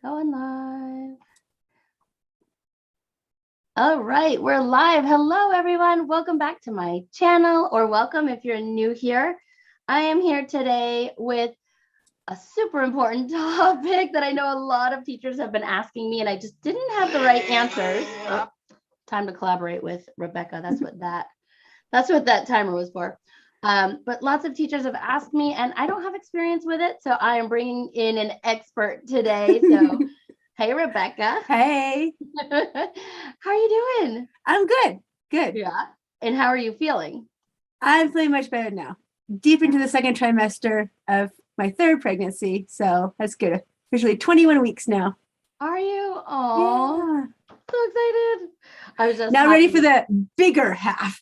Going live. All right, we're live. Hello, everyone. Welcome back to my channel, or welcome if you're new here. I am here today with a super important topic that I know a lot of teachers have been asking me, and I just didn't have the right answers. Oh, time to collaborate with Rebekah. That's what that timer was for. But lots of teachers have asked me, and I don't have experience with it, so I am bringing in an expert today. So, hey, Rebekah. Hey. How are you doing? I'm good. Good. Yeah. And how are you feeling? I'm feeling much better now. Deep into the second trimester of my third pregnancy. So that's good. Officially 21 weeks now. Are you? Oh, yeah. So excited. I was just now ready for the bigger half.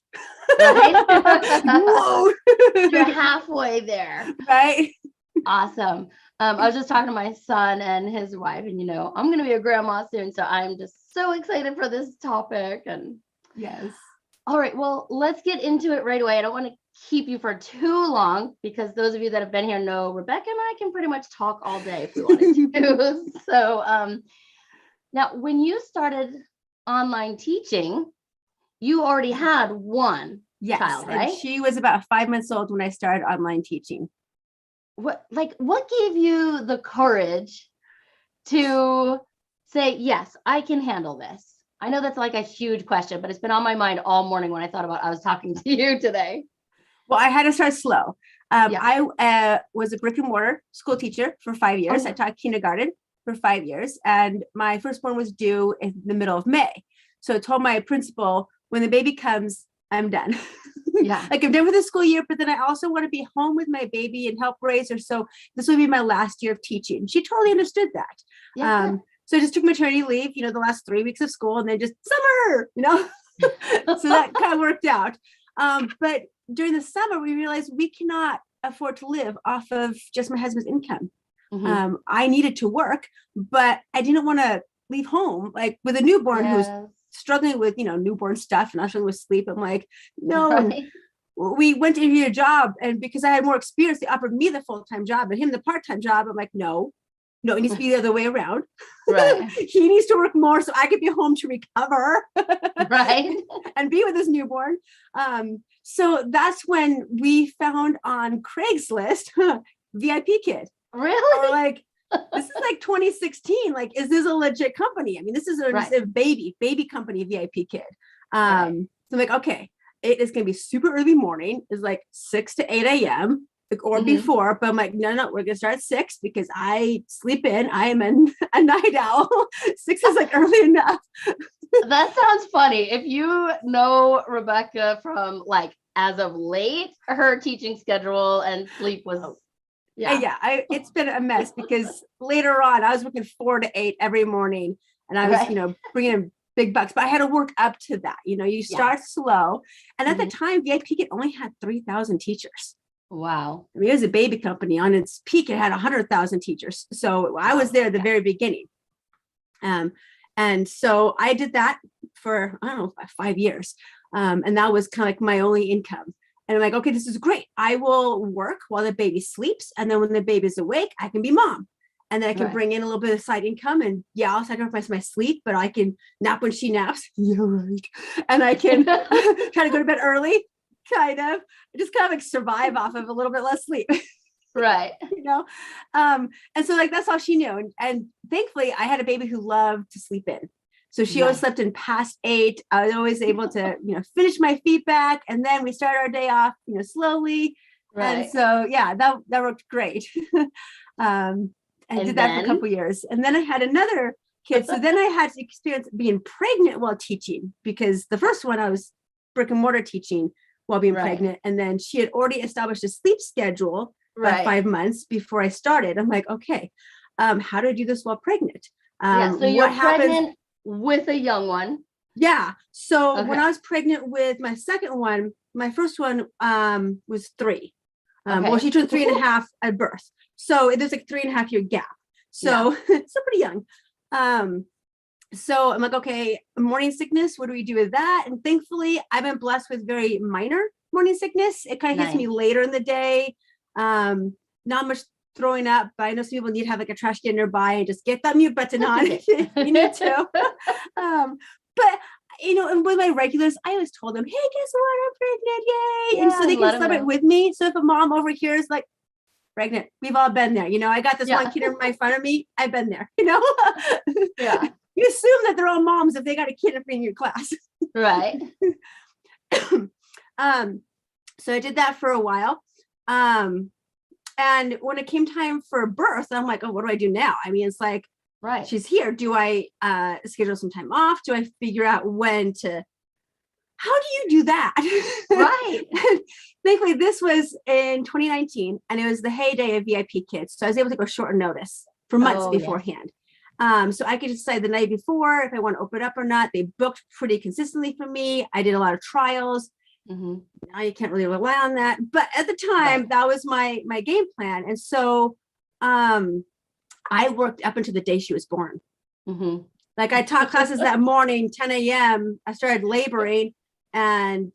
Right? Whoa. You're halfway there. Right? Awesome. I was just talking to my son and his wife, and I'm going to be a grandma soon, so I'm just so excited for this topic. And yes. All right, well, let's get into it right away. I don't want to keep you for too long, because those of you that have been here know Rebekah and I can pretty much talk all day if we wanted to. So now, when you started online teaching, you already had one child, right? And she was about 5 months old when I started online teaching. What gave you the courage to say, yes, I can handle this? I know that's like a huge question, but it's been on my mind all morning when I thought about I was talking to you today. Well, I had to start slow. I was a brick and mortar school teacher for 5 years. I taught kindergarten for 5 years, and my firstborn was due in the middle of May. So I told my principal, when the baby comes, I'm done. Yeah. Like, I'm done with the school year, but then I also want to be home with my baby and help raise her. So this will be my last year of teaching. She totally understood that. Yeah. So I just took maternity leave, the last 3 weeks of school, and then just summer, so that kind of worked out. But during the summer, we realized we cannot afford to live off of just my husband's income. Mm-hmm. I needed to work, but I didn't want to leave home, like with a newborn who's struggling with, newborn stuff and not struggling with sleep. I'm like, no. Right. We went to interview a job, and because I had more experience, they offered me the full-time job and him the part-time job. I'm like, no, it needs to be the other way around. Right. He needs to work more so I could be home to recover. Right. And be with his newborn. So that's when we found on Craigslist, VIP Kid. Really? Or like, this is like 2016. Like, is this a legit company? I mean, this is a baby company, VIP Kid. So I'm like, okay, it is going to be super early morning. It's like 6 to 8 a.m. or before, but I'm like, no, we're going to start at 6 because I sleep in. I am a night owl. 6 is like early enough. That sounds funny. If you know Rebekah from like as of late, her teaching schedule and sleep was it's been a mess because later on I was working 4 to 8 every morning, and I was bringing in big bucks, but I had to work up to that. You start slow, and at the time VIP Kid only had 3,000 teachers. Wow. I mean, it was a baby company. On its peak, it had 100,000 teachers. So I was there at the very beginning. And so I did that for, 5 years. And that was kind of like my only income. And I'm like, okay, this is great. I will work while the baby sleeps. And then when the baby's awake, I can be mom. And then I can bring in a little bit of side income. And I'll sacrifice my sleep, but I can nap when she naps. Yeah, right. And I can try to go to bed early. Kind of just kind of like survive off of a little bit less sleep. Right. And so like, that's all she knew. And thankfully I had a baby who loved to sleep in. So she always slept in past 8. I was always able to, finish my feedback. And then we start our day off, slowly. Right. And so, that worked great. And did that for a couple of years. And then I had another kid. So then I had to experience being pregnant while teaching, because the first one I was brick and mortar teaching while being pregnant. And then she had already established a sleep schedule by 5 months before I started. I'm like, okay, how do I do this while pregnant? So you're pregnant with a young one. Yeah. So when I was pregnant with my second one, my first one was 3. Well, she turned 3.5 at birth. So there's like 3.5 year gap. So still pretty young. So I'm like, okay, morning sickness, what do we do with that? And thankfully, I've been blessed with very minor morning sickness. It kind of hits me later in the day. Not much throwing up, but I know some people need to have like a trash can nearby and just get that mute button on if you need to. But and with my regulars, I always told them, hey, guess what? I'm pregnant. Yay. Yeah, and so they can let 'em celebrate know. with me. So if a mom over here is like pregnant, we've all been there. I got this Yeah. one kid in front of me. I've been there, Yeah. You assume that they're all moms if they got a kid in your class. Right. So I did that for a while. And when it came time for birth, I'm like, oh, what do I do now? I mean, it's like, Right. she's here. Do I schedule some time off? Do I figure out how do you do that? Right. Thankfully, this was in 2019 and it was the heyday of VIP kids. So I was able to go short notice for months beforehand. So I could decide the night before if I want to open up or not. They booked pretty consistently for me. I did a lot of trials. Mm-hmm. Now you can't really rely on that. But at the time, that was my game plan. And so I worked up until the day she was born. Mm-hmm. Like I taught classes that morning, 10 a.m. I started laboring and,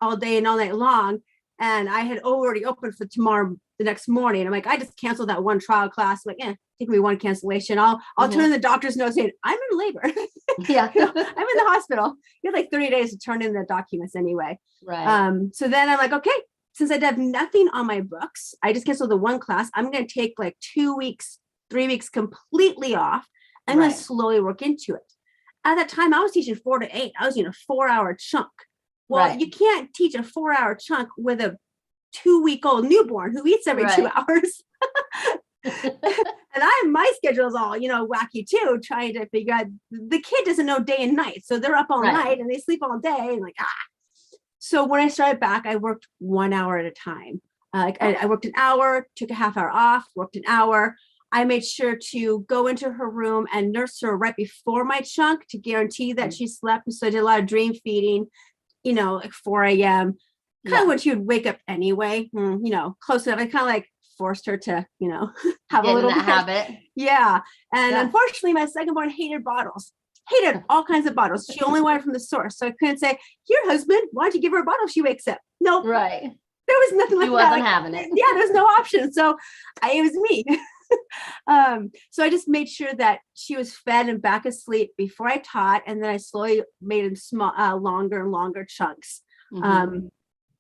all day and all night long. And I had already opened for tomorrow, the next morning. I'm like, I just canceled that one trial class. I'm like, take me one cancellation. I'll turn the doctor's note saying, I'm in labor. Yeah. I'm in the hospital. You had like 30 days to turn in the documents anyway. Right. So then I'm like, okay, since I have nothing on my books, I just canceled the one class. I'm going to take like 2 weeks, 3 weeks completely off. I'm going to slowly work into it. At that time, I was teaching 4 to 8. I was in a 4-hour chunk. Well, you can't teach a 4-hour chunk with a 2-week-old newborn who eats every 2 hours. And my schedule is all, wacky too, trying to figure out the kid doesn't know day and night. So they're up all night and they sleep all day and like, So when I started back, I worked 1 hour at a time. I worked an hour, took a half hour off, worked an hour. I made sure to go into her room and nurse her right before my chunk to guarantee that she slept. So I did a lot of dream feeding, like 4 a.m. Kind of when she would wake up anyway, close enough. I kind of like forced her to, have a little habit. Yeah. And unfortunately, my second born hated bottles. Hated all kinds of bottles. She only wanted from the source. So I couldn't say, here, husband, why don't you give her a bottle if she wakes up? Nope. Right. There was nothing like that. She wasn't having it. Yeah, there's no option. So it was me. So I just made sure that she was fed and back asleep before I taught. And then I slowly made them small, longer and longer chunks,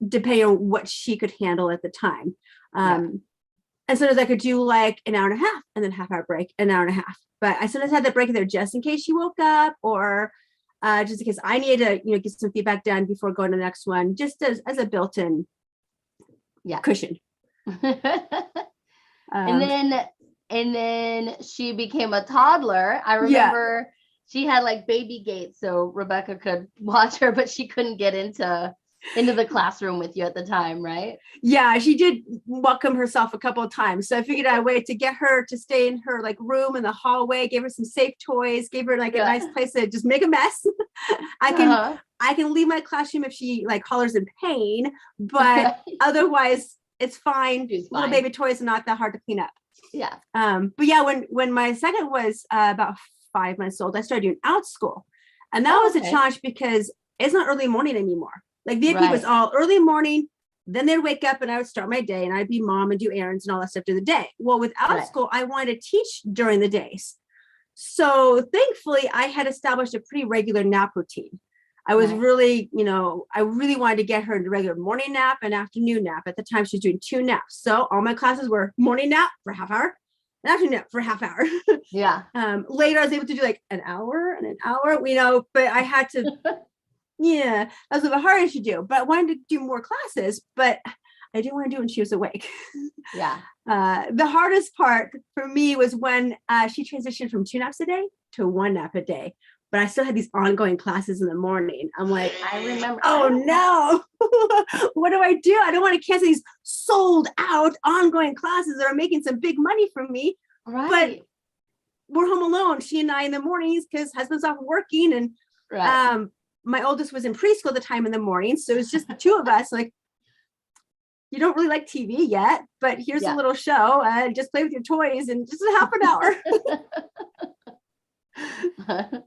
depending on what she could handle at the time. And sometimes I could do like an hour and a half and then half-hour break, an hour and a half. But I sometimes had that break in there just in case she woke up or just in case I needed to, get some feedback done before going to the next one, just as a built-in cushion. And then she became a toddler. I remember she had like baby gates, so Rebekah could watch her, but she couldn't get into the classroom with you at the time, right? Yeah, she did welcome herself a couple of times. So I figured out a way to get her to stay in her like room in the hallway, gave her some safe toys, gave her like a nice place to just make a mess. I can leave my classroom if she like hollers in pain, but otherwise it's fine. Little baby toys are not that hard to clean up. Yeah. But yeah, when my second was about 5 months old, I started doing out school. And that was a challenge because it's not early morning anymore. Like VIP was all early morning, then they'd wake up and I would start my day and I'd be mom and do errands and all that stuff through the day. Well, with out school, I wanted to teach during the days. So thankfully I had established a pretty regular nap routine. I was really, I really wanted to get her into regular morning nap and afternoon nap. At the time she was doing 2 naps. So all my classes were morning nap for a half hour and afternoon nap for a half hour. Later I was able to do like an hour and an hour, but I had to, that was a little harder to do, but I wanted to do more classes, but I didn't want to do it when she was awake. The hardest part for me was when she transitioned from 2 naps a day to 1 nap a day. But I still had these ongoing classes in the morning. I'm like, I remember. Oh no, what do I do? I don't want to cancel these sold out ongoing classes that are making some big money from me. Right. But we're home alone, she and I in the mornings because husband's off working. And my oldest was in preschool at the time in the morning. So it was just the 2 of us. Like, you don't really like TV yet, but here's a little show and just play with your toys in just a half an hour.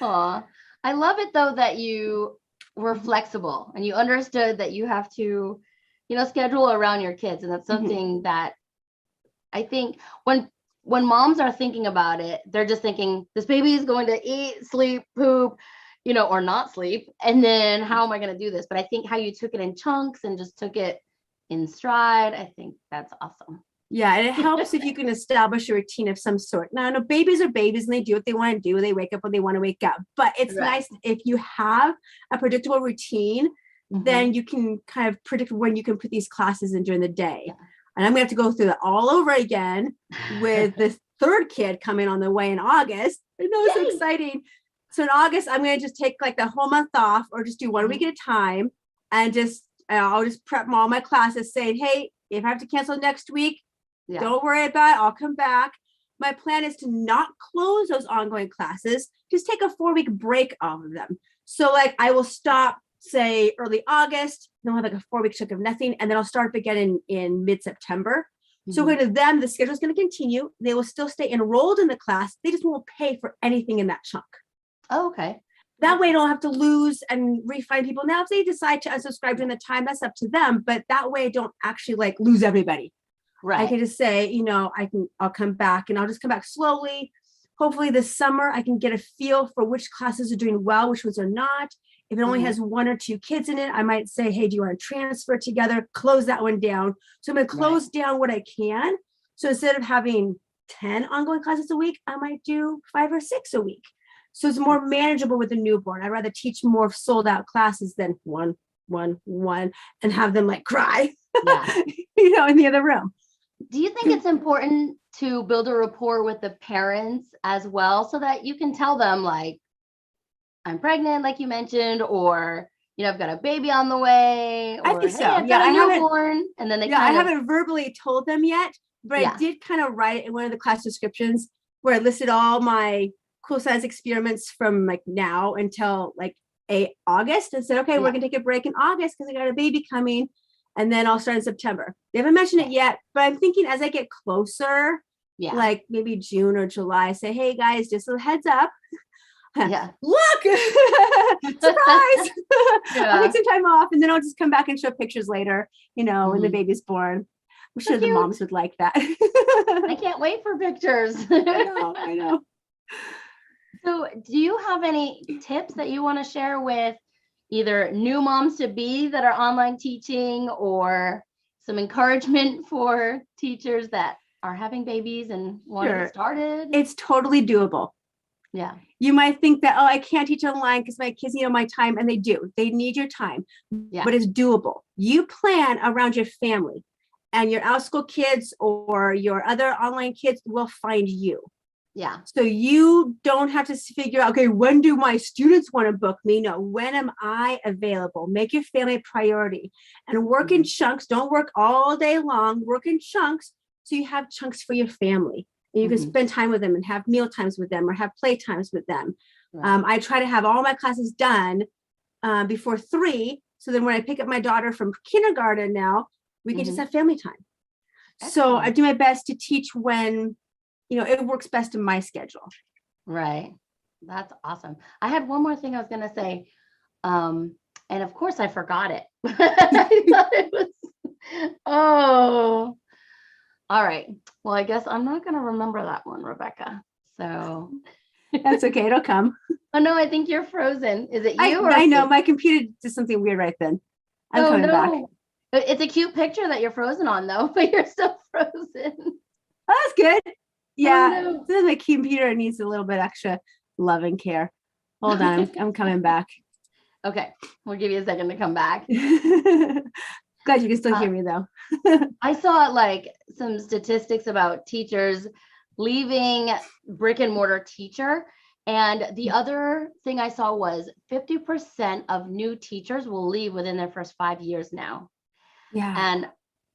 Aw, I love it though that you were flexible and you understood that you have to, schedule around your kids. And that's something that I think when moms are thinking about it, they're just thinking this baby is going to eat, sleep, poop, or not sleep. And then how am I going to do this? But I think how you took it in chunks and just took it in stride, I think that's awesome. Yeah, and it helps if you can establish a routine of some sort. Now, I know babies are babies and they do what they want to do. They wake up when they want to wake up. But it's nice if you have a predictable routine, then you can kind of predict when you can put these classes in during the day. Yeah. And I'm going to have to go through that all over again with the third kid coming on the way in August. I know it's exciting. So in August, I'm going to just take like the whole month off or just do 1 week at a time. And I'll just prep all my classes saying, hey, if I have to cancel next week, don't worry about it. I'll come back. My plan is to not close those ongoing classes, just take a 4-week break off of them. So like I will stop, say early August, then I'll have like a 4-week chunk of nothing. And then I'll start up again in mid-September. So to them, the schedule is going to continue. They will still stay enrolled in the class. They just won't pay for anything in that chunk. Oh, okay. That way I don't have to lose and refine people. Now, if they decide to unsubscribe during the time, that's up to them. But that way I don't actually like lose everybody. Right. I can just say, I'll come back and I'll just come back slowly. Hopefully this summer I can get a feel for which classes are doing well, which ones are not. If it only has 1 or 2 kids in it, I might say, hey, do you want to transfer together? Close that one down. So I'm going to close down what I can. So instead of having 10 ongoing classes a week, I might do 5 or 6 a week. So it's more manageable with a newborn. I'd rather teach more sold out classes than one, and have them like cry, in the other room. Do you think it's important to build a rapport with the parents as well so that you can tell them like, I'm pregnant, like you mentioned, or, I've got a baby on the way, or I think so. I've got a newborn. And then I haven't verbally told them yet, but I did kind of write it in one of the class descriptions where I listed all my cool science experiments from like now until like August and said, okay, we're going to take a break in August because I got a baby coming. And then I'll start in September. They haven't mentioned it yet, but I'm thinking as I get closer, like maybe June or July, say, hey guys, just a heads up. Look, surprise. I'll take some time off and then I'll just come back and show pictures later, when the baby's born. I'm sure the moms would like that. I can't wait for pictures. I know. So do you have any tips that you want to share with either new moms to be that are online teaching or some encouragement for teachers that are having babies and want to get started? It's totally doable. Yeah. You might think that, I can't teach online because my kids need my time, and they do. They need your time, but it's doable. You plan around your family, and your out-school kids or your other online kids will find you. Yeah. So you don't have to figure out, okay, when do my students want to book me? No, when am I available? Make your family a priority and work in chunks. Don't work all day long, work in chunks. So you have chunks for your family and you can spend time with them and have meal times with them or have play times with them. Right. I try to have all my classes done before 3. So then when I pick up my daughter from kindergarten now, we can just have family time. Excellent. So I do my best to teach when it works best in my schedule. Right. That's awesome. I had one more thing I was going to say. And of course I forgot it. I thought it was, all right. Well, I guess I'm not going to remember that one, Rebekah. So that's okay. It'll come. Oh no, I think you're frozen. Is it you? I know my computer did something weird right then. I'm coming back. It's a cute picture that you're frozen on though, but you're still frozen. Oh, that's good. Yeah, this is my computer needs a little bit extra love and care. Hold on, I'm coming back. Okay, we'll give you a second to come back. Glad you can still hear me though. I saw like some statistics about teachers leaving brick and mortar teacher. And the other thing I saw was 50% of new teachers will leave within their first 5 years now. Yeah. And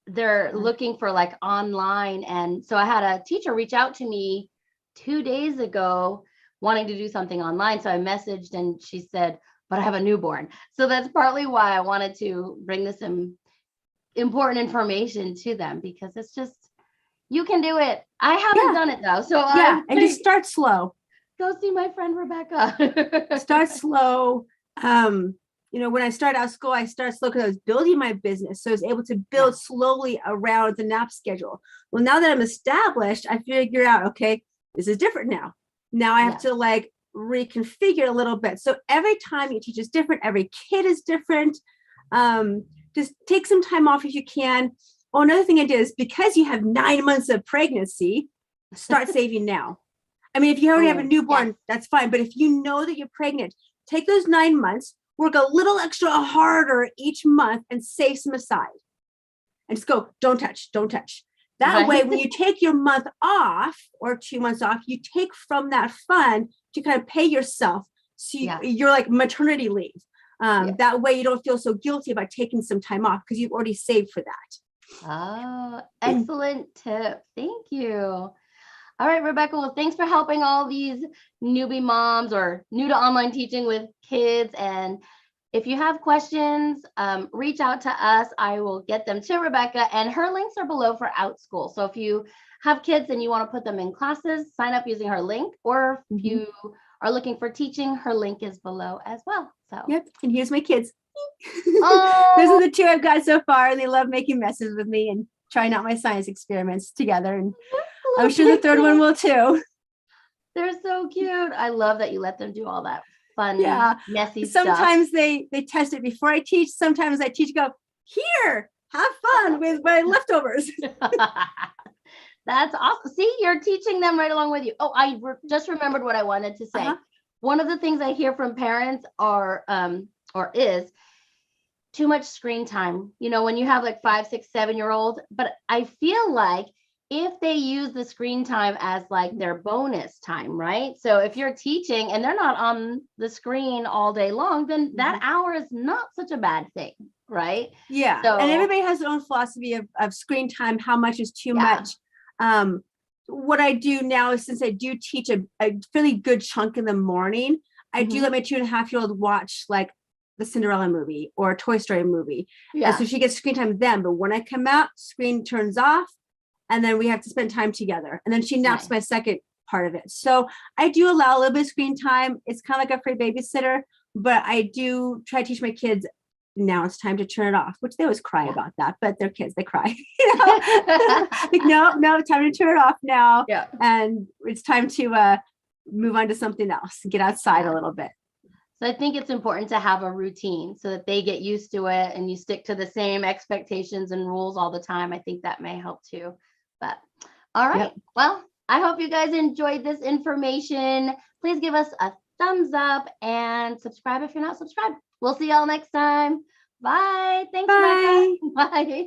they're looking for like online. And so I had a teacher reach out to me 2 days ago wanting to do something online. So I messaged and she said, but I have a newborn. So that's partly why I wanted to bring this important information to them, because it's just, you can do it. I haven't done it though. So and just start slow. Go see my friend Rebekah. Start slow. when I started out school, I started slow because I was building my business. So I was able to build slowly around the nap schedule. Well, now that I'm established, I figure out, okay, this is different now. Now I have to like reconfigure a little bit. So every time you teach is different. Every kid is different. Just take some time off if you can. Oh, another thing I did is because you have 9 months of pregnancy, start saving now. I mean, if you already have a newborn, that's fine. But if you know that you're pregnant, take those 9 months, work a little extra harder each month and save some aside. And just go, don't touch. That way, when you take your month off or 2 months off, you take from that fund to kind of pay yourself. So you're like maternity leave. That way you don't feel so guilty about taking some time off because you've already saved for that. Oh, excellent tip. Thank you. All right, Rebekah, well, thanks for helping all these newbie moms or new to online teaching with kids. And if you have questions, reach out to us. I will get them to Rebekah, and her links are below for OutSchool. So if you have kids and you want to put them in classes, sign up using her link, or if you are looking for teaching, her link is below as well. So and here's my kids. Those are the two I've got so far, and they love making messes with me and trying out my science experiments together. And I'm sure the third one will too. They're so cute. I love that you let them do all that fun, messy Sometimes stuff. they test it before I teach. Sometimes I teach, go, here, have fun with my leftovers. That's awesome. See, you're teaching them right along with you. Oh, I just remembered what I wanted to say. One of the things I hear from parents is too much screen time. When you have like 5, 6, 7-year-olds, but I feel like if they use the screen time as like their bonus time, right? So if you're teaching and they're not on the screen all day long, then that hour is not such a bad thing, right? Yeah. So, and everybody has their own philosophy of screen time, how much is too much. What I do now is, since I do teach a fairly good chunk in the morning, I do let my 2.5-year-old watch like the Cinderella movie or a Toy Story movie. And so she gets screen time then. But when I come out, screen turns off, and then we have to spend time together. And then she naps my second part of it. So I do allow a little bit of screen time. It's kind of like a free babysitter, but I do try to teach my kids, now it's time to turn it off, which they always cry about that, but they're kids, they cry. Like, no, time to turn it off now. Yeah. And it's time to move on to something else, get outside a little bit. So I think it's important to have a routine so that they get used to it and you stick to the same expectations and rules all the time. I think that may help too. But all right. Well, I hope you guys enjoyed this information. Please give us a thumbs up and subscribe if you're not subscribed. We'll see y'all next time. Bye. Thanks, Rebekah. Bye.